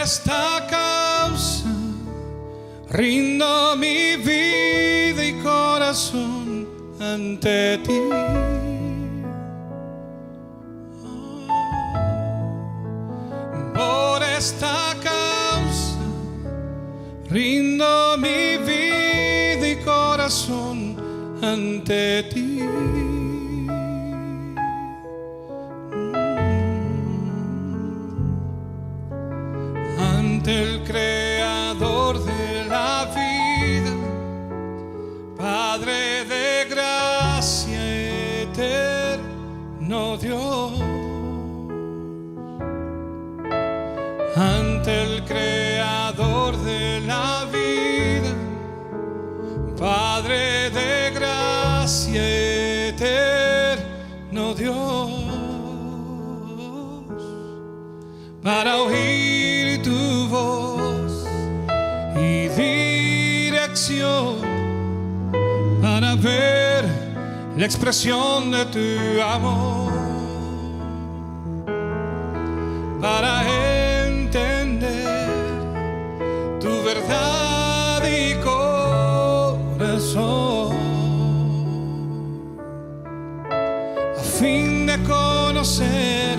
esta causa rindo mi vida y corazón ante ti. Por esta causa rindo mi vida y corazón ante ti. Ante el Creador de la vida, Padre de gracia, eterno Dios. Ante el Creador de la vida, Padre de gracia, eterno Dios, para oír tu voz y dirección, para ver la expresión de tu amor, para entender tu verdad y corazón, a fin de conocer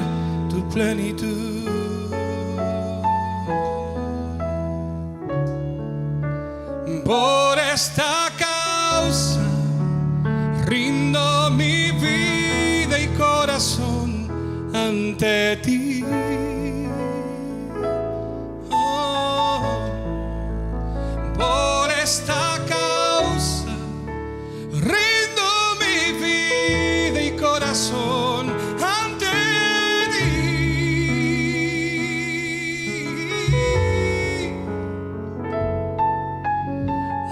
tu plenitud. Por esta causa rindo mi vida y corazón ante ti. Oh, por esta causa rindo mi vida y corazón ante ti.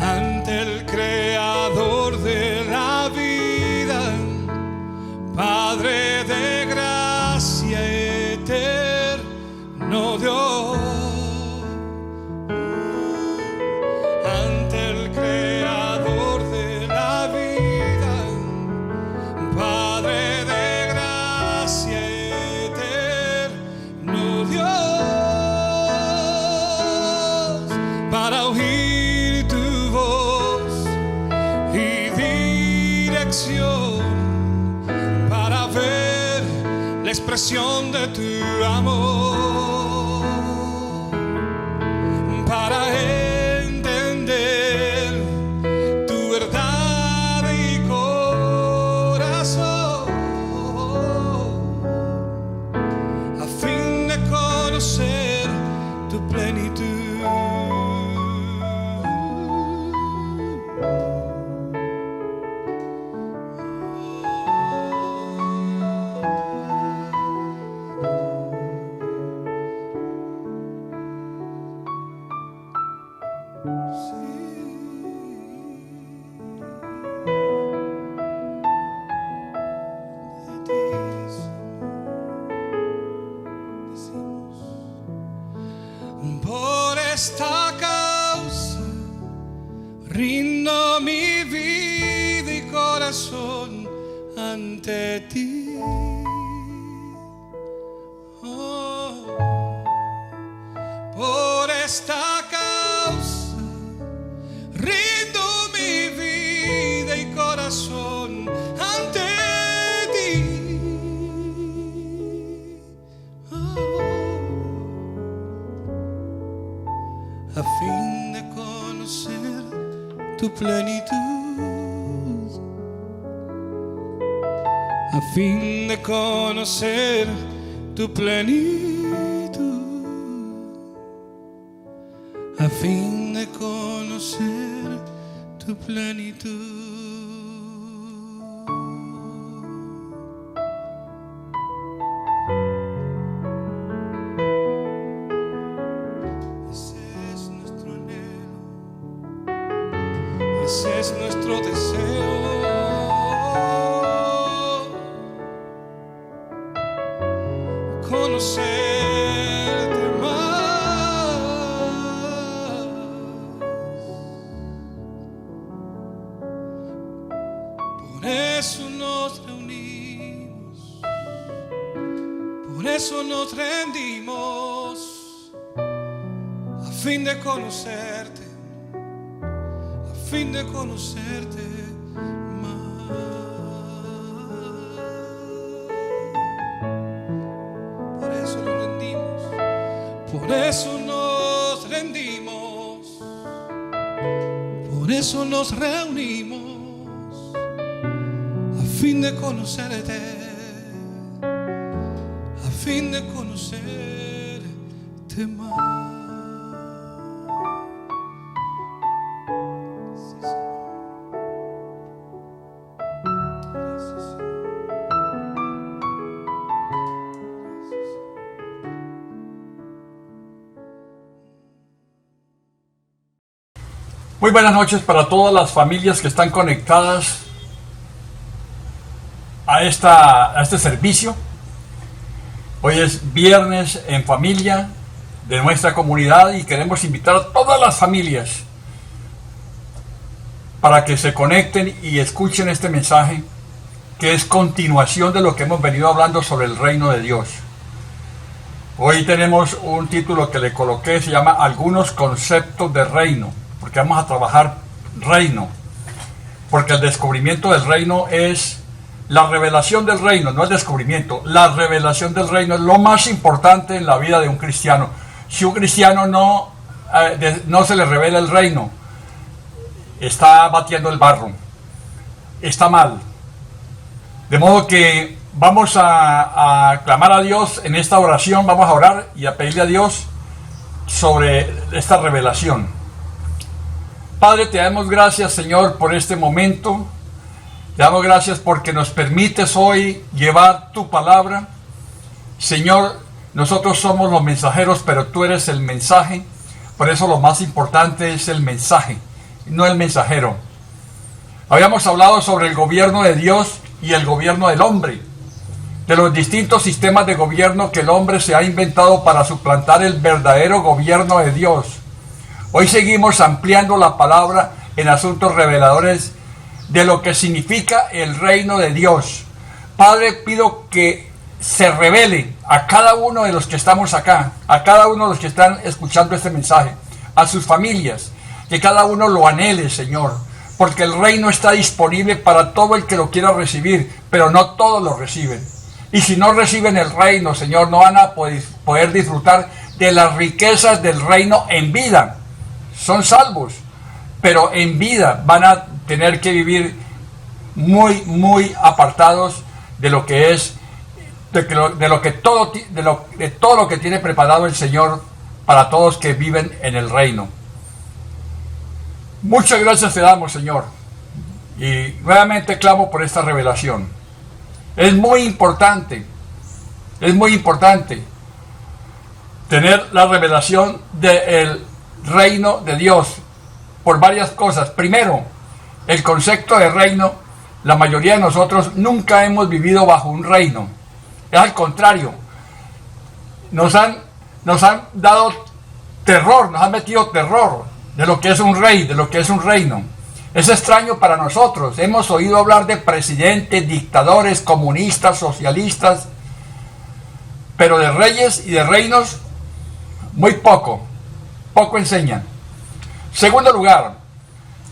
Ante el Creador de la vida, Padre de gracia, eterno Dios. Ante el Creador de la vida, Padre de gracia, eterno Dios, para oír tu voz y dirección, para ver la expresión de tu amor, para entender tu verdad y corazón, a fin de conocer tu plenitud. Por esta causa rindo mi vida y corazón ante ti. Oh, por esta causa rindo mi vida y corazón ante ti. A fin de conocer tu plenitud, a fin de conocer tu plenitud, a fin de conocer tu plenitud. Ese es nuestro deseo, conocerte más. Por eso nos reunimos, por eso nos rendimos fin de conocerte, a fin de conocerte más. Por eso nos rendimos, por eso nos rendimos, por eso nos reunimos, a fin de conocerte, a fin de conocerte más. Muy buenas noches para todas las familias que están conectadas a este servicio. Hoy es viernes en familia de nuestra comunidad y queremos invitar a todas las familias para que se conecten y escuchen este mensaje, que es continuación de lo que hemos venido hablando sobre el reino de Dios. Hoy tenemos un título que le coloqué, se llama Algunos conceptos de reino, porque vamos a trabajar reino, porque el descubrimiento del reino es la revelación del reino, no el descubrimiento. La revelación del reino es lo más importante en la vida de un cristiano. Si un cristiano no se le revela el reino, está batiendo el barro, está mal. De modo que vamos a clamar a Dios en esta oración, vamos a orar y a pedirle a Dios sobre esta revelación. Padre, te damos gracias, Señor, por este momento. Te damos gracias porque nos permites hoy llevar tu palabra. Señor, nosotros somos los mensajeros, pero tú eres el mensaje. Por eso lo más importante es el mensaje, no el mensajero. Habíamos hablado sobre el gobierno de Dios y el gobierno del hombre, de los distintos sistemas de gobierno que el hombre se ha inventado para suplantar el verdadero gobierno de Dios. Hoy seguimos ampliando la palabra en asuntos reveladores de lo que significa el reino de Dios. Padre, pido que se revele a cada uno de los que estamos acá, a cada uno de los que están escuchando este mensaje, a sus familias, que cada uno lo anhele, Señor, porque el reino está disponible para todo el que lo quiera recibir, pero no todos lo reciben. Y si no reciben el reino, Señor, no van a poder disfrutar de las riquezas del reino en vida. Son salvos, pero en vida van a tener que vivir muy, muy apartados de lo que es, de todo lo que tiene preparado el Señor para todos que viven en el reino. Muchas gracias te damos, Señor, y nuevamente clamo por esta revelación. Es muy importante tener la revelación del reino de Dios por varias cosas. Primero, el concepto de reino, la mayoría de nosotros nunca hemos vivido bajo un reino. Es al contrario, nos han dado terror, nos han metido terror de lo que es un rey, de lo que es un reino. Es extraño para nosotros. Hemos oído hablar de presidentes, dictadores, comunistas, socialistas, pero de reyes y de reinos muy poco enseñan. Segundo lugar,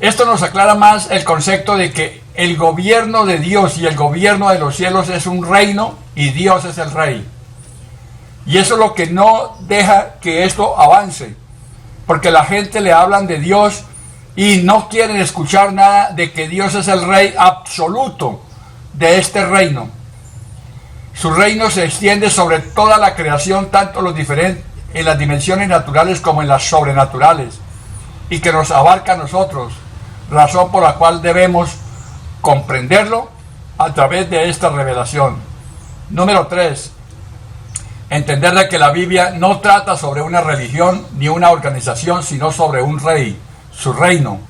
esto nos aclara más el concepto de que el gobierno de Dios y el gobierno de los cielos es un reino y Dios es el rey. Y eso es lo que no deja que esto avance, porque la gente le hablan de Dios y no quieren escuchar nada de que Dios es el rey absoluto de este reino. Su reino se extiende sobre toda la creación, tanto en las dimensiones naturales como en las sobrenaturales, y que nos abarca a nosotros, razón por la cual debemos comprenderlo a través de esta revelación. Número 3, entender de que la Biblia no trata sobre una religión ni una organización, sino sobre un rey, su reino.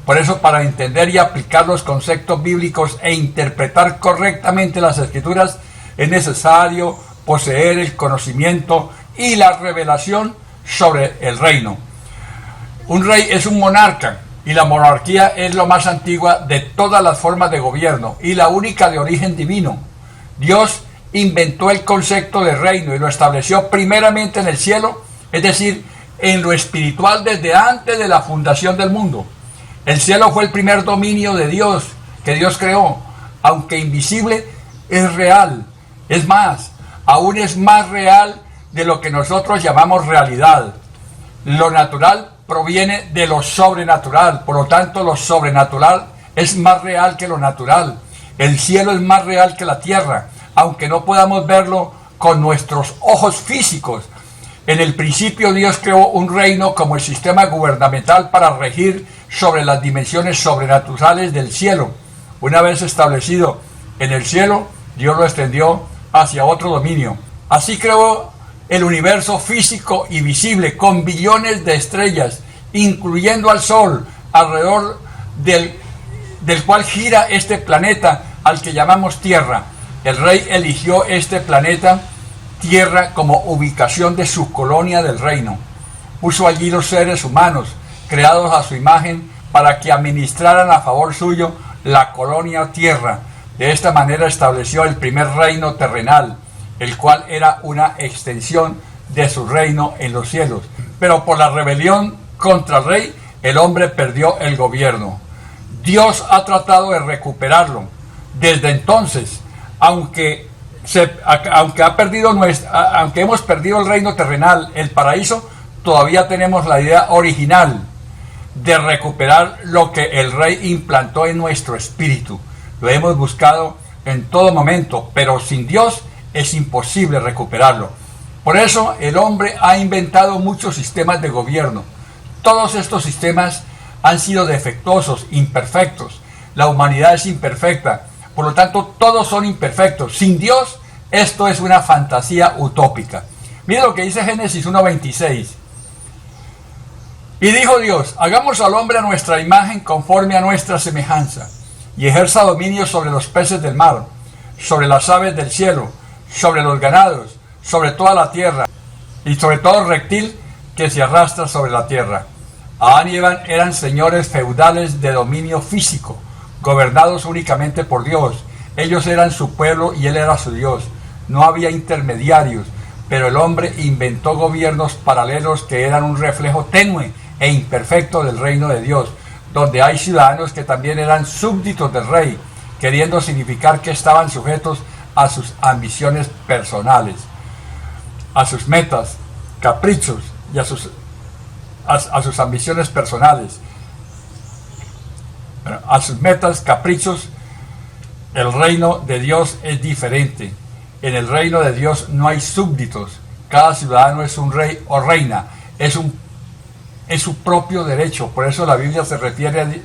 Por eso, para entender y aplicar los conceptos bíblicos e interpretar correctamente las Escrituras, es necesario poseer el conocimiento y la revelación sobre el reino. Un rey es un monarca, y la monarquía es lo más antigua de todas las formas de gobierno y la única de origen divino. Dios inventó el concepto de reino y lo estableció primeramente en el cielo, es decir, en lo espiritual desde antes de la fundación del mundo. El cielo fue el primer dominio de Dios, que Dios creó. Aunque invisible, es real. Es más, aún es más real de lo que nosotros llamamos realidad. Lo natural proviene de lo sobrenatural, por lo tanto lo sobrenatural es más real que lo natural. El cielo es más real que la tierra, aunque no podamos verlo con nuestros ojos físicos. En el principio Dios creó un reino como el sistema gubernamental para regir sobre las dimensiones sobrenaturales del cielo. Una vez establecido en el cielo, Dios lo extendió hacia otro dominio. Así creó el universo físico y visible con billones de estrellas, incluyendo al Sol, alrededor del cual gira este planeta al que llamamos Tierra. El rey eligió este planeta Tierra como ubicación de su colonia del reino. Puso allí los seres humanos, creados a su imagen, para que administraran a favor suyo la colonia Tierra. De esta manera estableció el primer reino terrenal, el cual era una extensión de su reino en los cielos. Pero por la rebelión contra el rey, el hombre perdió el gobierno. Dios ha tratado de recuperarlo. Desde entonces, aunque hemos perdido el reino terrenal, el paraíso, todavía tenemos la idea original de recuperar lo que el rey implantó en nuestro espíritu. Lo hemos buscado en todo momento, pero sin Dios es imposible recuperarlo. Por eso el hombre ha inventado muchos sistemas de gobierno. Todos estos sistemas han sido defectuosos, imperfectos. La humanidad es imperfecta, por lo tanto todos son imperfectos. Sin Dios, esto es una fantasía utópica. Mira lo que dice Génesis 1:26. Y dijo Dios: hagamos al hombre a nuestra imagen, conforme a nuestra semejanza, y ejerza dominio sobre los peces del mar, sobre las aves del cielo, sobre los ganados, sobre toda la tierra, y sobre todo reptil que se arrastra sobre la tierra. Adán y Eva eran señores feudales de dominio físico, gobernados únicamente por Dios. Ellos eran su pueblo y él era su Dios. No había intermediarios, pero el hombre inventó gobiernos paralelos que eran un reflejo tenue e imperfecto del reino de Dios, donde hay ciudadanos que también eran súbditos del rey, queriendo significar que estaban sujetos a sus ambiciones personales, a sus metas, caprichos y a sus ambiciones personales. A sus metas, caprichos. El reino de Dios es diferente. En el reino de Dios no hay súbditos. Cada ciudadano es un rey o reina. Es su propio derecho. Por eso la Biblia se refiere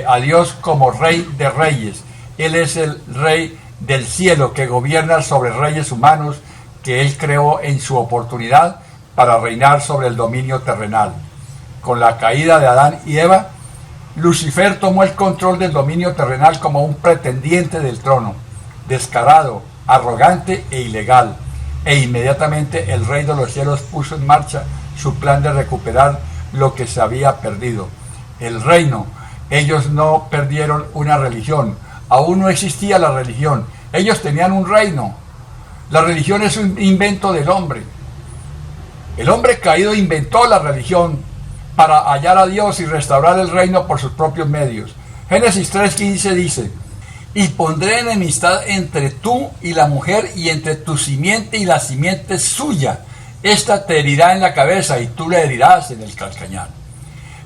a Dios como Rey de Reyes. Él es el Rey del cielo que gobierna sobre reyes humanos que Él creó en su oportunidad para reinar sobre el dominio terrenal. Con la caída de Adán y Eva, Lucifer tomó el control del dominio terrenal como un pretendiente del trono, descarado, arrogante e ilegal. E inmediatamente el Rey de los cielos puso en marcha su plan de recuperar lo que se había perdido. El reino. Ellos no perdieron una religión. Aún no existía la religión. Ellos tenían un reino. La religión es un invento del hombre. El hombre caído inventó la religión para hallar a Dios y restaurar el reino por sus propios medios. Génesis 3:15 dice: y pondré enemistad entre tú y la mujer, y entre tu simiente y la simiente suya. Esta te herirá en la cabeza y tú le herirás en el calcañar.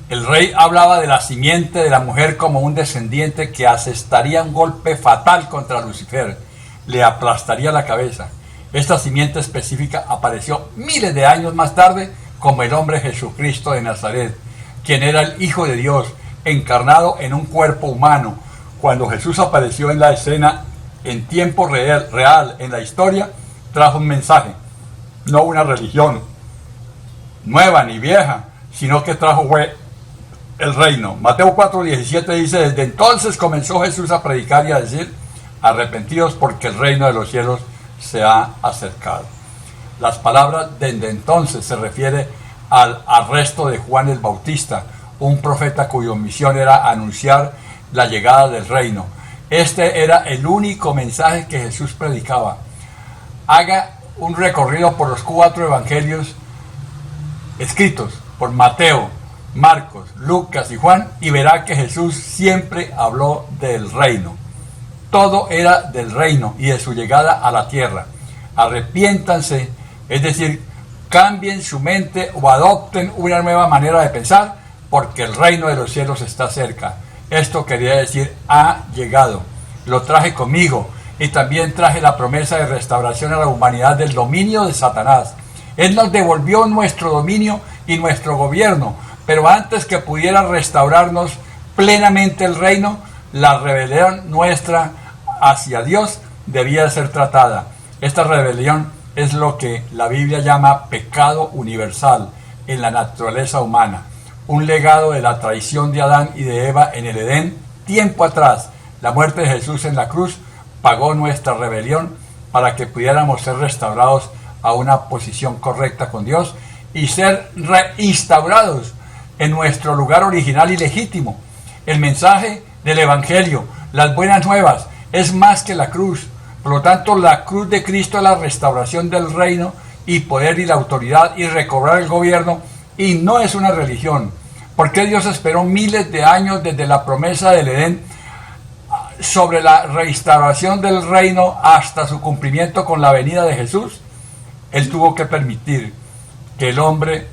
El rey hablaba de la simiente de la mujer como un descendiente que asestaría un golpe fatal contra Lucifer, le aplastaría la cabeza. Esta simiente específica apareció miles de años más tarde como el hombre Jesucristo de Nazaret, quien era el Hijo de Dios, encarnado en un cuerpo humano. Cuando Jesús apareció en la escena en tiempo real en la historia, trajo un mensaje, no una religión nueva ni vieja, sino que trajo el reino. Mateo 4:17 dice: desde entonces comenzó Jesús a predicar y a decir: arrepentidos, porque el reino de los cielos se ha acercado. Las palabras desde entonces se refiere al arresto de Juan el Bautista, un profeta cuya misión era anunciar la llegada del reino. Este era el único mensaje que Jesús predicaba. Haga un recorrido por los 4 evangelios escritos por Mateo, Marcos, Lucas y Juan, y verá que Jesús siempre habló del reino. Todo era del reino y de su llegada a la tierra. Arrepiéntanse, es decir, cambien su mente o adopten una nueva manera de pensar, porque el reino de los cielos está cerca. Esto quería decir, ha llegado. Lo traje conmigo y también traje la promesa de restauración a la humanidad del dominio de Satanás. Él nos devolvió nuestro dominio y nuestro gobierno, pero antes que pudiera restaurarnos plenamente el reino, la rebelión nuestra hacia Dios debía ser tratada. Esta rebelión es lo que la Biblia llama pecado universal en la naturaleza humana, un legado de la traición de Adán y de Eva en el Edén tiempo atrás. La muerte de Jesús en la cruz pagó nuestra rebelión para que pudiéramos ser restaurados a una posición correcta con Dios y ser reinstaurados en nuestro lugar original y legítimo. El mensaje del Evangelio, las buenas nuevas, es más que la cruz. Por lo tanto, la cruz de Cristo es la restauración del reino y poder y la autoridad y recobrar el gobierno, y no es una religión. ¿Por qué Dios esperó miles de años desde la promesa del Edén sobre la restauración del reino hasta su cumplimiento con la venida de Jesús? Él tuvo que permitir que el hombre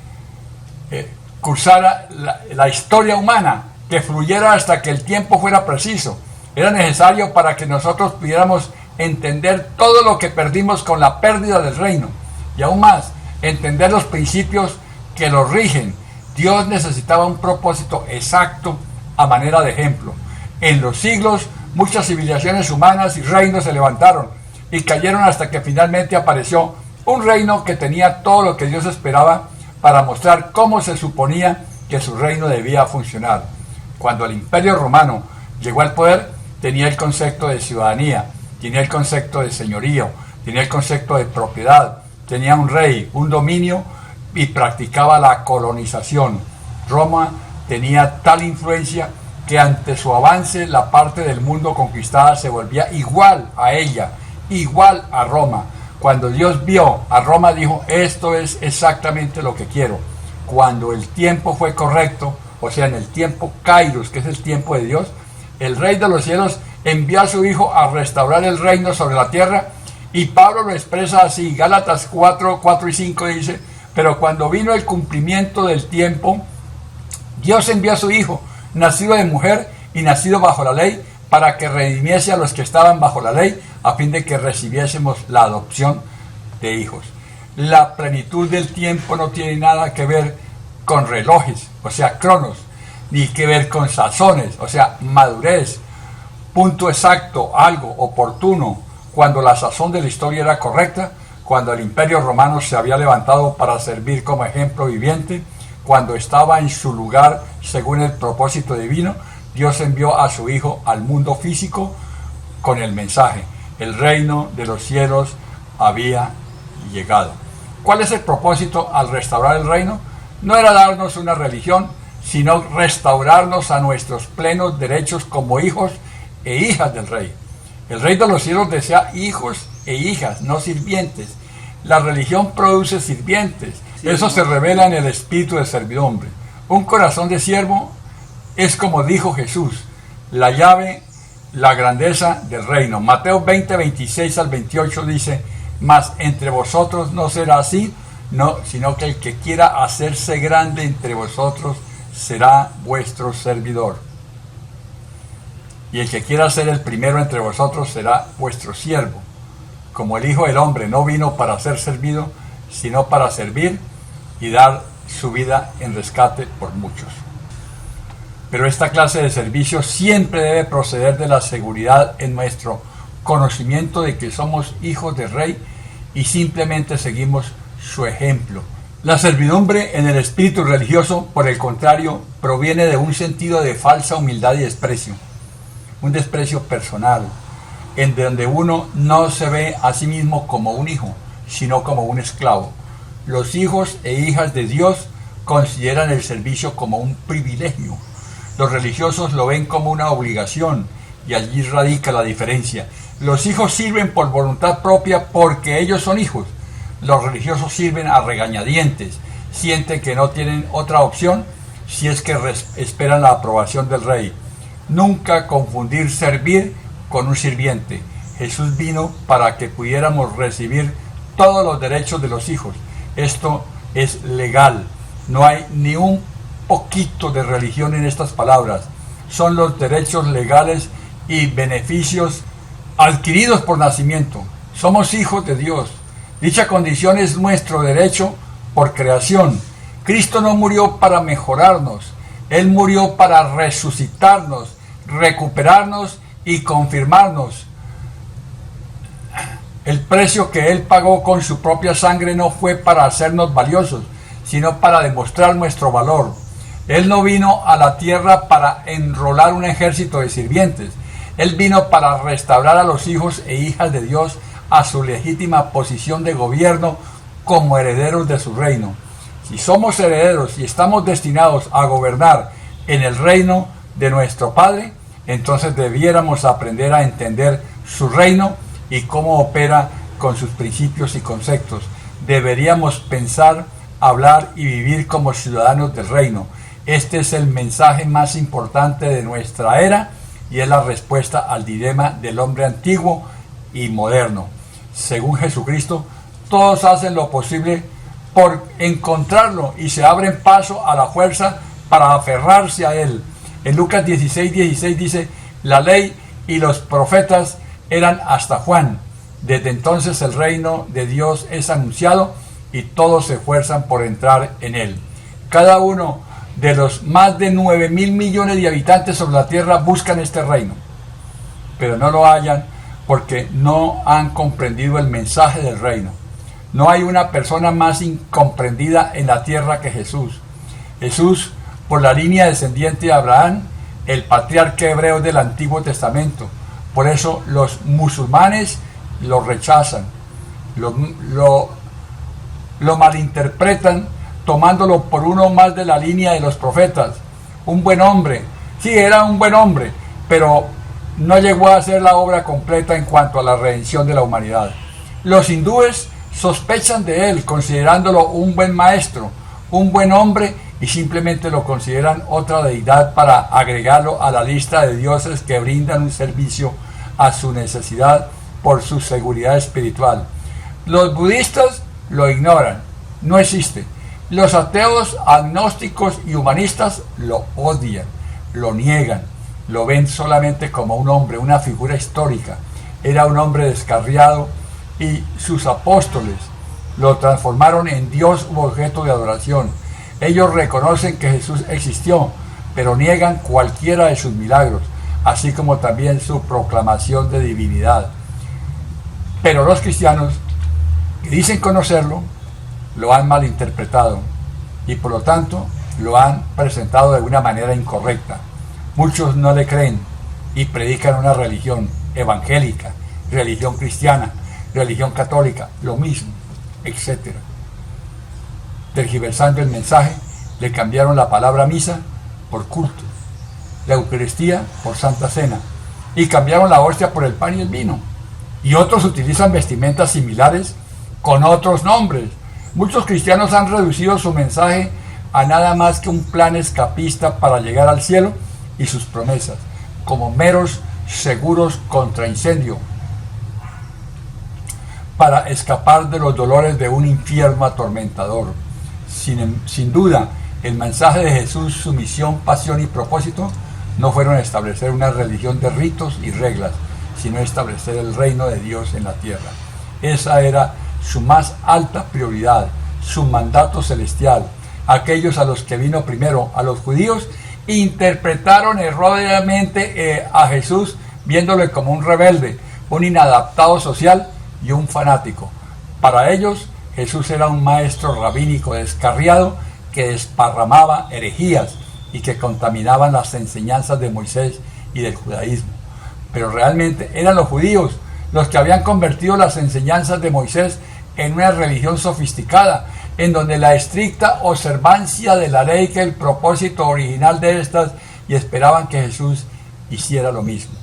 cursara la historia humana, que fluyera hasta que el tiempo fuera preciso. Era necesario para que nosotros pudiéramos entender todo lo que perdimos con la pérdida del reino, y aún más, entender los principios que lo rigen. Dios necesitaba un propósito exacto a manera de ejemplo. En los siglos, muchas civilizaciones humanas y reinos se levantaron y cayeron hasta que finalmente apareció un reino que tenía todo lo que Dios esperaba para mostrar cómo se suponía que su reino debía funcionar. Cuando el Imperio Romano llegó al poder, tenía el concepto de ciudadanía, tenía el concepto de señorío, tenía el concepto de propiedad, tenía un rey, un dominio, y practicaba la colonización. Roma tenía tal influencia que ante su avance la parte del mundo conquistada se volvía igual a ella, igual a Roma. Cuando Dios vio a Roma, dijo, esto es exactamente lo que quiero. Cuando el tiempo fue correcto, o sea, en el tiempo Kairos, que es el tiempo de Dios, el Rey de los cielos envió a su Hijo a restaurar el reino sobre la tierra, y Pablo lo expresa así. Gálatas 4 y 5 dice, pero cuando vino el cumplimiento del tiempo, Dios envió a su Hijo, nacido de mujer y nacido bajo la ley, para que redimiese a los que estaban bajo la ley, a fin de que recibiésemos la adopción de hijos. La plenitud del tiempo no tiene nada que ver con relojes, o sea, cronos, ni que ver con sazones, o sea, madurez, punto exacto, algo oportuno, cuando la sazón de la historia era correcta, cuando el Imperio Romano se había levantado para servir como ejemplo viviente, cuando estaba en su lugar según el propósito divino. Dios envió a su Hijo al mundo físico con el mensaje: el reino de los cielos había llegado. ¿Cuál es el propósito al restaurar el reino? No era darnos una religión, sino restaurarnos a nuestros plenos derechos como hijos e hijas del Rey. El Rey de los cielos desea hijos e hijas, no sirvientes. La religión produce sirvientes. Eso se revela en el espíritu de servidumbre. Un corazón de siervo es, como dijo Jesús, la llave, la grandeza del reino. Mateo 20, 26 al 28 dice, mas entre vosotros no será así, no, sino que el que quiera hacerse grande entre vosotros será vuestro servidor. Y el que quiera ser el primero entre vosotros será vuestro siervo. Como el Hijo del Hombre no vino para ser servido, sino para servir y dar su vida en rescate por muchos. Pero esta clase de servicio siempre debe proceder de la seguridad en nuestro conocimiento de que somos hijos del Rey y simplemente seguimos su ejemplo. La servidumbre en el espíritu religioso, por el contrario, proviene de un sentido de falsa humildad y desprecio, un desprecio personal, en donde uno no se ve a sí mismo como un hijo, sino como un esclavo. Los hijos e hijas de Dios consideran el servicio como un privilegio. Los religiosos lo ven como una obligación, y allí radica la diferencia. Los hijos sirven por voluntad propia porque ellos son hijos. Los religiosos sirven a regañadientes, sienten que no tienen otra opción si es que esperan la aprobación del rey. Nunca confundir servir con un sirviente. Jesús vino para que pudiéramos recibir todos los derechos de los hijos. Esto es legal. No hay ni un poquito de religión en estas palabras. Son los derechos legales y beneficios adquiridos por nacimiento. Somos hijos de Dios. Dicha condición es nuestro derecho por creación. Cristo no murió para mejorarnos. Él murió para resucitarnos, recuperarnos y confirmarnos. El precio que Él pagó con su propia sangre no fue para hacernos valiosos, sino para demostrar nuestro valor. Él no vino a la tierra para enrolar un ejército de sirvientes. Él vino para restaurar a los hijos e hijas de Dios a su legítima posición de gobierno como herederos de su reino. Si somos herederos y estamos destinados a gobernar en el reino de nuestro Padre, entonces debiéramos aprender a entender su reino y cómo opera con sus principios y conceptos. Deberíamos pensar, hablar y vivir como ciudadanos del reino. Este es el mensaje más importante de nuestra era y es la respuesta al dilema del hombre antiguo y moderno. Según Jesucristo, todos hacen lo posible por encontrarlo y se abren paso a la fuerza para aferrarse a él. En Lucas 16:16 dice: la ley y los profetas eran hasta Juan. Desde entonces el reino de Dios es anunciado y todos se esfuerzan por entrar en él. Cada uno de los más de 9.000 millones de habitantes sobre la tierra buscan este reino, pero no lo hallan porque no han comprendido el mensaje del reino. No hay una persona más incomprendida en la tierra que Jesús. Jesús, por la línea descendiente de Abraham, el patriarca hebreo del Antiguo Testamento. Por eso los musulmanes lo rechazan, lo malinterpretan, tomándolo por uno más de la línea de los profetas. Un buen hombre, sí, era un buen hombre, pero no llegó a hacer la obra completa en cuanto a la redención de la humanidad. Los hindúes sospechan de él, considerándolo un buen maestro, un buen hombre, y simplemente lo consideran otra deidad para agregarlo a la lista de dioses que brindan un servicio a su necesidad por su seguridad espiritual. Los budistas lo ignoran, no existe. Los ateos, agnósticos y humanistas lo odian, lo niegan, lo ven solamente como un hombre, una figura histórica. Era un hombre descarriado y sus apóstoles lo transformaron en Dios u objeto de adoración. Ellos reconocen que Jesús existió, pero niegan cualquiera de sus milagros, así como también su proclamación de divinidad. Pero los cristianos, que dicen conocerlo, lo han malinterpretado y por lo tanto lo han presentado de una manera incorrecta. Muchos no le creen y predican una religión evangélica, religión cristiana, religión católica, lo mismo, etc. Tergiversando el mensaje, le cambiaron la palabra misa por culto, la Eucaristía por Santa Cena, y cambiaron la hostia por el pan y el vino. Y otros utilizan vestimentas similares con otros nombres. Muchos cristianos han reducido su mensaje a nada más que un plan escapista para llegar al cielo y sus promesas, como meros seguros contra incendio, para escapar de los dolores de un infierno atormentador. Sin duda, el mensaje de Jesús, su misión, pasión y propósito no fueron establecer una religión de ritos y reglas, sino establecer el reino de Dios en la tierra. Esa era su más alta prioridad, su mandato celestial. Aquellos a los que vino primero, a los judíos, interpretaron erróneamente a Jesús, viéndole como un rebelde, un inadaptado social y un fanático. Para ellos, Jesús era un maestro rabínico descarriado que desparramaba herejías y que contaminaban las enseñanzas de Moisés y del judaísmo. Pero realmente eran los judíos los que habían convertido las enseñanzas de Moisés en una religión sofisticada, en donde la estricta observancia de la ley que el propósito original de estas, y esperaban que Jesús hiciera lo mismo.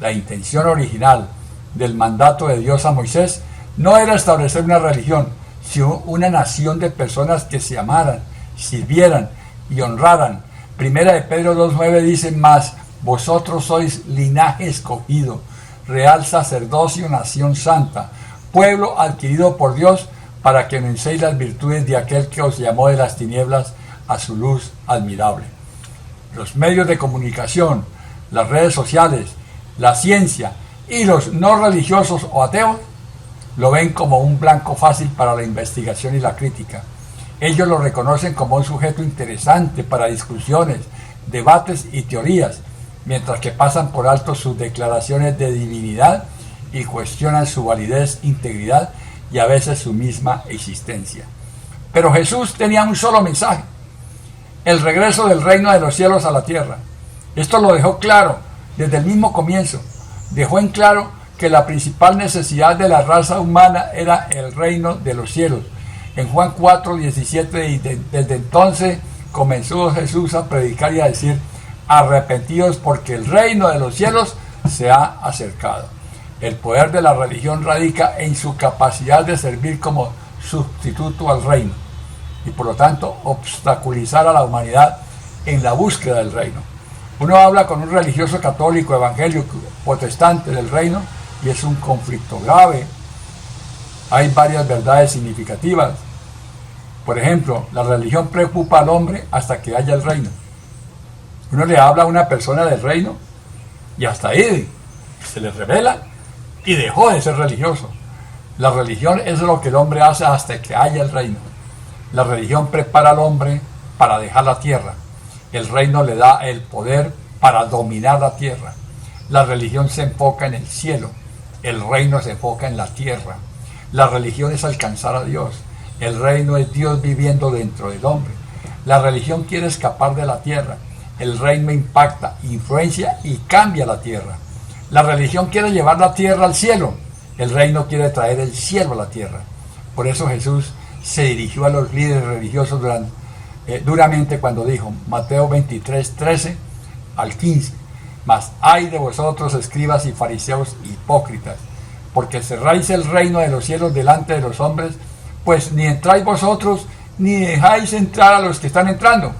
La intención original del mandato de Dios a Moisés no era establecer una religión, sino una nación de personas que se amaran, sirvieran y honraran. Primera de Pedro 2:9 dice: mas vosotros sois linaje escogido, real sacerdocio, nación santa, pueblo adquirido por Dios, para que anunciéis las virtudes de aquel que os llamó de las tinieblas a su luz admirable. Los medios de comunicación, las redes sociales, la ciencia y los no religiosos o ateos lo ven como un blanco fácil para la investigación y la crítica. Ellos lo reconocen como un sujeto interesante para discusiones, debates y teorías, mientras que pasan por alto sus declaraciones de divinidad y cuestionan su validez, integridad y a veces su misma existencia. Pero Jesús tenía un solo mensaje: el regreso del reino de los cielos a la tierra. Esto lo dejó claro desde el mismo comienzo. Dejó en claro que la principal necesidad de la raza humana era el reino de los cielos. En Juan 4:17, desde entonces comenzó Jesús a predicar y a decir: arrepentidos, porque el reino de los cielos se ha acercado. El poder de la religión radica en su capacidad de servir como sustituto al reino y por lo tanto obstaculizar a la humanidad en la búsqueda del reino. Uno habla con un religioso católico, evangélico, protestante del reino y es un conflicto grave. Hay varias verdades significativas. Por ejemplo, la religión preocupa al hombre hasta que haya el reino. Uno le habla a una persona del reino y hasta ahí se le revela y dejó de ser religioso. La religión es lo que el hombre hace hasta que haya el reino. La religión prepara al hombre para dejar la tierra. El reino le da el poder para dominar la tierra. La religión se enfoca en el cielo. El reino se enfoca en la tierra. La religión es alcanzar a Dios. El reino es Dios viviendo dentro del hombre. La religión quiere escapar de la tierra. El reino impacta, influencia y cambia la tierra. La religión quiere llevar la tierra al cielo. El reino quiere traer el cielo a la tierra. Por eso Jesús se dirigió a los líderes religiosos duramente cuando dijo, Mateo 23:13 al 15: mas ay de vosotros, escribas y fariseos hipócritas, porque cerráis el reino de los cielos delante de los hombres, pues ni entráis vosotros, ni dejáis entrar a los que están entrando.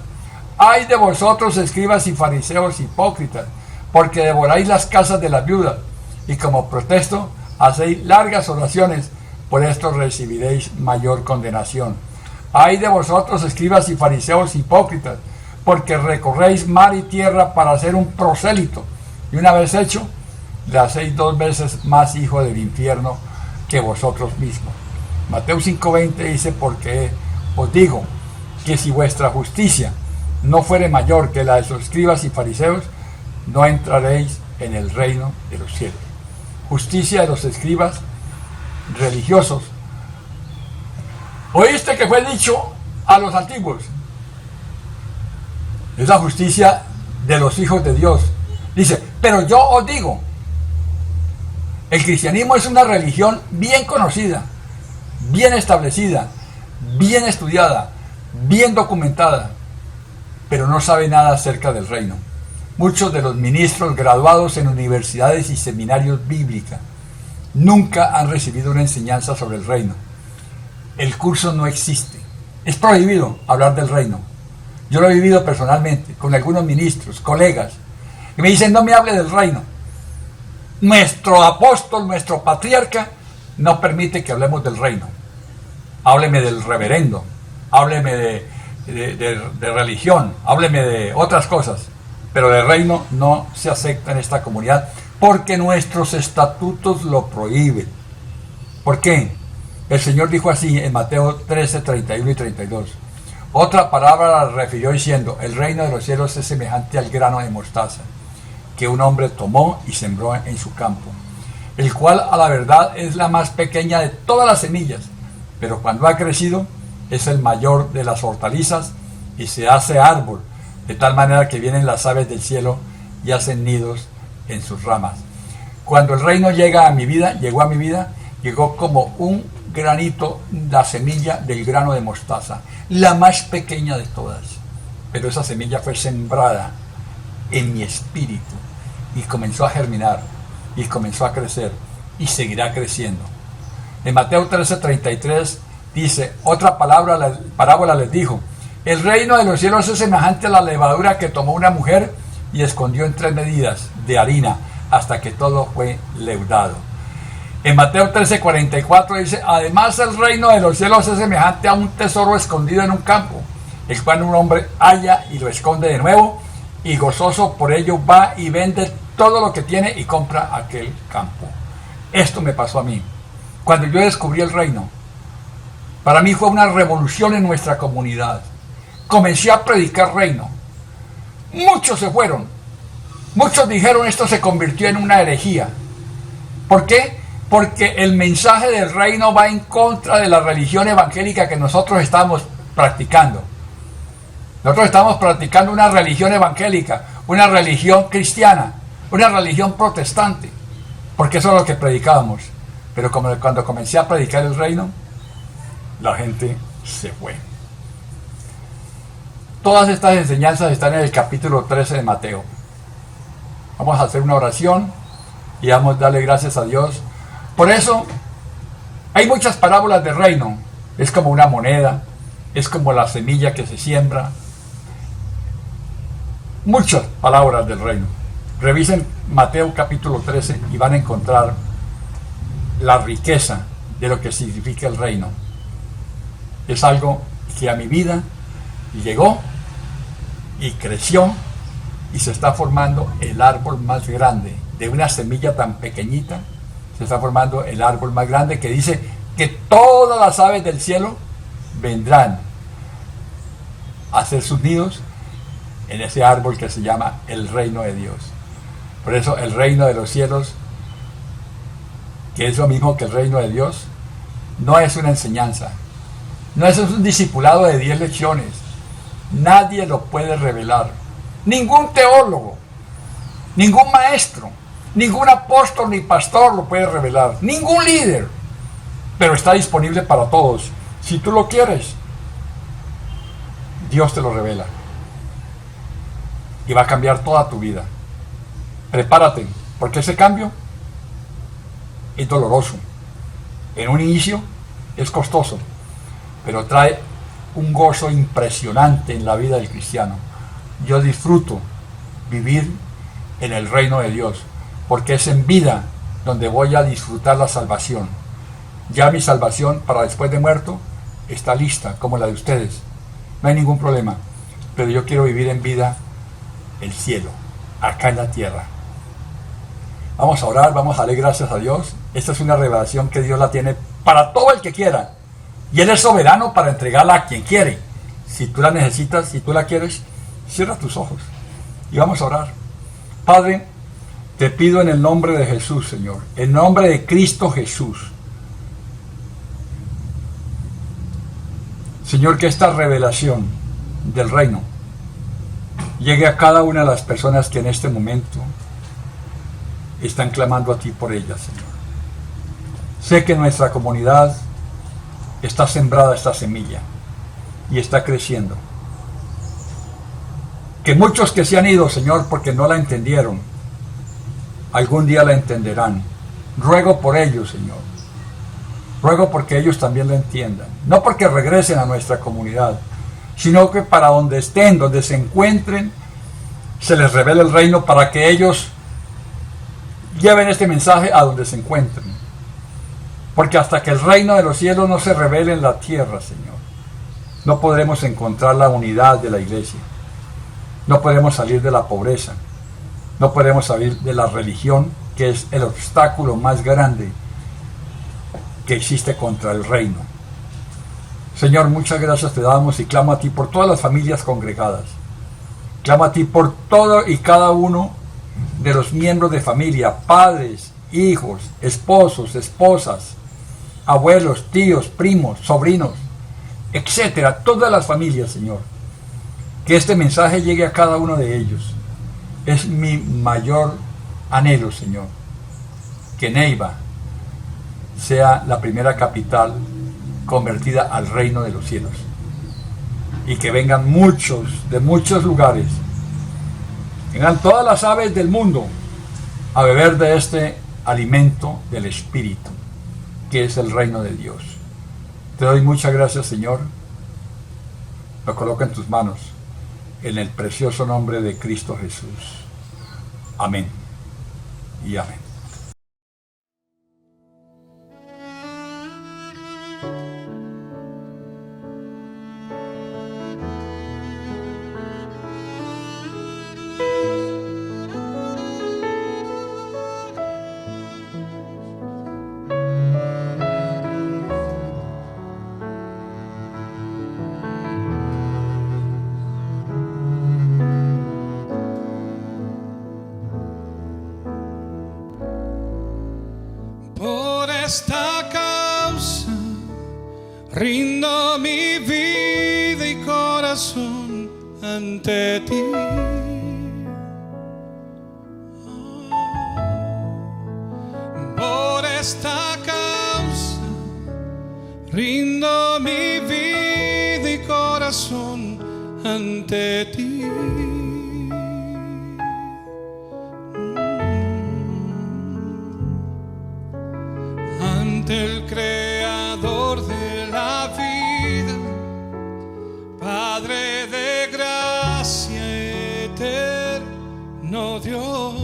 Ay de vosotros, escribas y fariseos hipócritas, porque devoráis las casas de las viudas, y como protesto hacéis largas oraciones, por esto recibiréis mayor condenación. Ay de vosotros, escribas y fariseos hipócritas, porque recorréis mar y tierra para hacer un prosélito, y una vez hecho, le hacéis 2 veces más hijo del infierno que vosotros mismos. Mateo 5:20 dice, porque os digo que si vuestra justicia no fuere mayor que la de los escribas y fariseos, no entraréis en el reino de los cielos. Justicia de los escribas religiosos. ¿Oíste que fue dicho a los antiguos? Es la justicia de los hijos de Dios. Dice, pero yo os digo, el cristianismo es una religión bien conocida, bien establecida, bien estudiada, bien documentada, pero no sabe nada acerca del reino. Muchos de los ministros graduados en universidades y seminarios bíblicos nunca han recibido una enseñanza sobre el reino. El curso no existe. Es prohibido hablar del reino. Yo lo he vivido personalmente con algunos ministros, colegas, que me dicen, no me hable del reino. Nuestro apóstol, nuestro patriarca, no permite que hablemos del reino. Hábleme del reverendo, hábleme de religión, hábleme de otras cosas, pero del reino no se acepta en esta comunidad porque nuestros estatutos lo prohíben. ¿Por qué? El Señor dijo así en Mateo 13, 31 y 32. Otra palabra la refirió diciendo, el reino de los cielos es semejante al grano de mostaza, que un hombre tomó y sembró en su campo, el cual a la verdad es la más pequeña de todas las semillas, pero cuando ha crecido es el mayor de las hortalizas y se hace árbol, de tal manera que vienen las aves del cielo y hacen nidos en sus ramas. Cuando el reino llegó a mi vida, llegó como un granito, la semilla del grano de mostaza, la más pequeña de todas. Pero esa semilla fue sembrada en mi espíritu y comenzó a germinar y comenzó a crecer y seguirá creciendo. En Mateo 13:33 Dice, otra parábola les dijo, el reino de los cielos es semejante a la levadura que tomó una mujer y escondió en 3 medidas de harina hasta que todo fue leudado. En Mateo 13:44 dice, además el reino de los cielos es semejante a un tesoro escondido en un campo, el cual un hombre halla y lo esconde de nuevo, y gozoso por ello va y vende todo lo que tiene y compra aquel campo. Esto me pasó a mí. Cuando yo descubrí el reino, para mí fue una revolución en nuestra comunidad. Comencé a predicar reino. Muchos se fueron. Muchos dijeron esto se convirtió en una herejía. ¿Por qué? Porque el mensaje del reino va en contra de la religión evangélica que nosotros estamos practicando. Nosotros estamos practicando una religión evangélica, una religión cristiana, una religión protestante, porque eso es lo que predicábamos. Pero cuando comencé a predicar el reino, la gente se fue. Todas estas enseñanzas están en el capítulo 13 de Mateo. Vamos a hacer una oración y vamos a darle gracias a Dios. Por eso, hay muchas parábolas de reino. Es como una moneda, es como la semilla que se siembra. Muchas palabras del reino. Revisen Mateo capítulo 13 y van a encontrar la riqueza de lo que significa el reino. Es algo que a mi vida llegó y creció y se está formando el árbol más grande. De una semilla tan pequeñita se está formando el árbol más grande que dice que todas las aves del cielo vendrán a hacer sus nidos en ese árbol que se llama el reino de Dios. Por eso el reino de los cielos, que es lo mismo que el reino de Dios, no es una enseñanza, no es un discipulado de 10 lecciones. Nadie lo puede revelar. Ningún teólogo, ningún maestro, ningún apóstol ni pastor lo puede revelar. Ningún líder. Pero está disponible para todos. Si tú lo quieres, Dios te lo revela. Y va a cambiar toda tu vida. Prepárate, porque ese cambio es doloroso. En un inicio es costoso, pero trae un gozo impresionante en la vida del cristiano. Yo disfruto vivir en el reino de Dios, porque es en vida donde voy a disfrutar la salvación. Ya mi salvación para después de muerto está lista, como la de ustedes. No hay ningún problema, pero yo quiero vivir en vida el cielo, acá en la tierra. Vamos a orar, vamos a darle gracias a Dios. Esta es una revelación que Dios la tiene para todo el que quiera. Y Él es soberano para entregarla a quien quiere. Si tú la necesitas, si tú la quieres, cierra tus ojos y vamos a orar. Padre, te pido en el nombre de Jesús, Señor, en nombre de Cristo Jesús, Señor, que esta revelación del reino llegue a cada una de las personas que en este momento están clamando a ti por ellas, Señor. Sé que en nuestra comunidad está sembrada esta semilla y está creciendo. Que muchos que se han ido, Señor, porque no la entendieron, algún día la entenderán. Ruego por ellos, Señor. Ruego porque ellos también la entiendan. No porque regresen a nuestra comunidad, sino que para donde estén, donde se encuentren, se les revele el reino para que ellos lleven este mensaje a donde se encuentren. Porque hasta que el reino de los cielos no se revele en la tierra, Señor, no podremos encontrar la unidad de la iglesia. No podemos salir de la pobreza. No podemos salir de la religión, que es el obstáculo más grande que existe contra el reino. Señor, muchas gracias te damos y clamo a ti por todas las familias congregadas. Clamo a ti por todo y cada uno de los miembros de familia, padres, hijos, esposos, esposas, abuelos, tíos, primos, sobrinos, etcétera, todas las familias, Señor. Que este mensaje llegue a cada uno de ellos. Es mi mayor anhelo, Señor, que Neiva sea la primera capital convertida al reino de los cielos. Y que vengan muchos, de muchos lugares, vengan todas las aves del mundo a beber de este alimento del Espíritu, que es el reino de Dios. Te doy muchas gracias, Señor. Lo coloco en tus manos, en el precioso nombre de Cristo Jesús. Amén y amén. Esta causa rindo mi vida y corazón ante ti. Por esta causa rindo mi vida y corazón ante ti. El creador de la vida, Padre de gracia eterno Dios,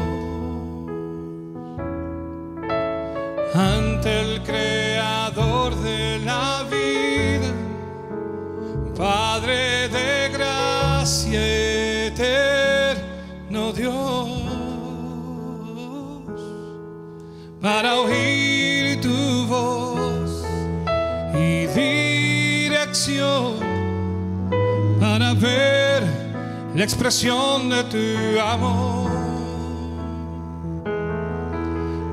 ante el creador de la vida, Padre de gracia eterno Dios, para oír tu voz y dirección, para ver la expresión de tu amor,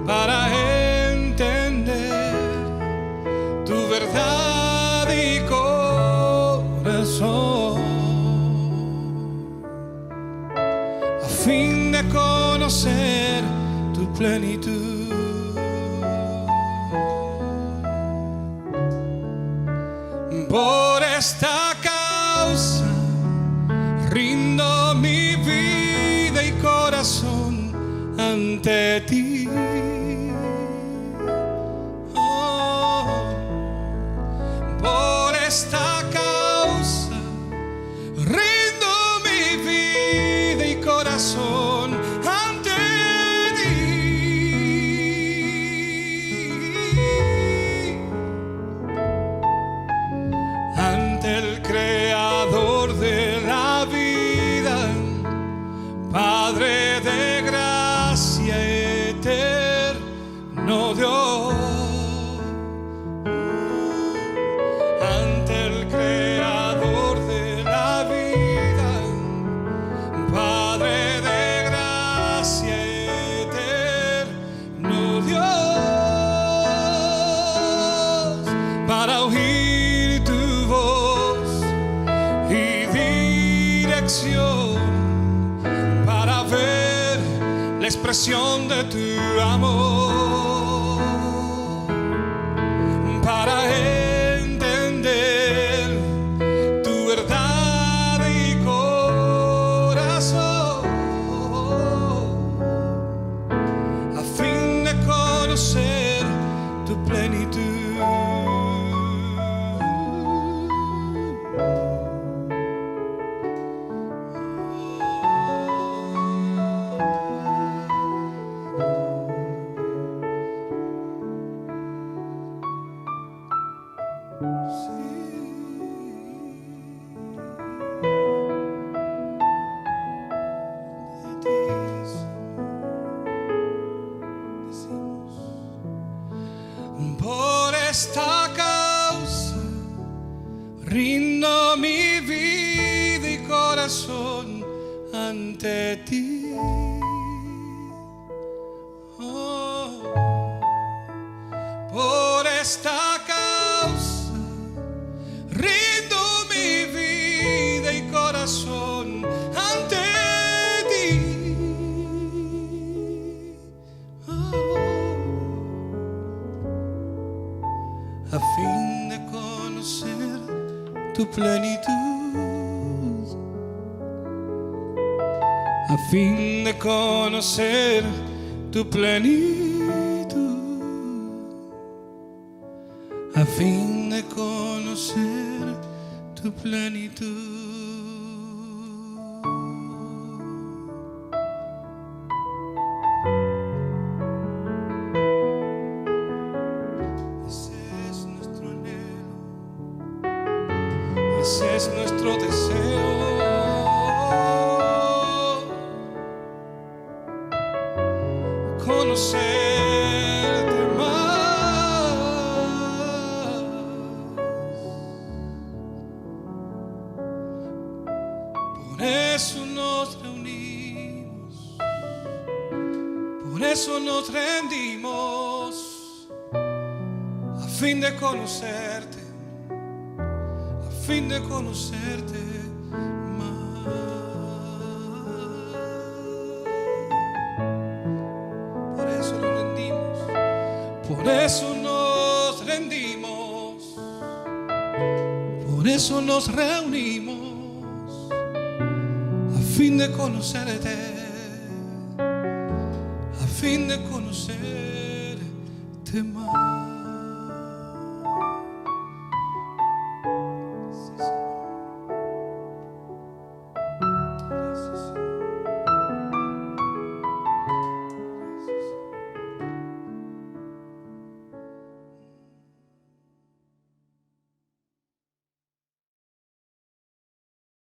para entender tu verdad y corazón, a fin de conocer tu plenitud. Por esta causa rindo mi vida y corazón ante ti. Oh, por esta causa rindo mi vida y corazón ante ti. Ante el creador de la vida, Padre de gracia eterno Dios, ante el creador de la vida, Padre de gracia eterno Dios, para oír tu voz y dirección, para ver la expresión de tu amor, para entender tu verdad y corazón, a fin de conocer tu plenitud. Por esta causa rindo mi vida y corazón ante ti. Oh, por esta causa rindo mi vida y corazón ante ti. A fin de conocer tu plenitud, a fin de conocer tu plenitud, a fin de conocer conocer tu plenitud. Ese es nuestro anhelo, ese es nuestro deseo. Conocerte más. Por eso nos reunimos, por eso nos rendimos, a fin de conocerte, a fin de conocerte más. Por eso nos rendimos, por eso nos rendimos, por eso nos reunimos, a fin de conocerte, a fin de conocerte más.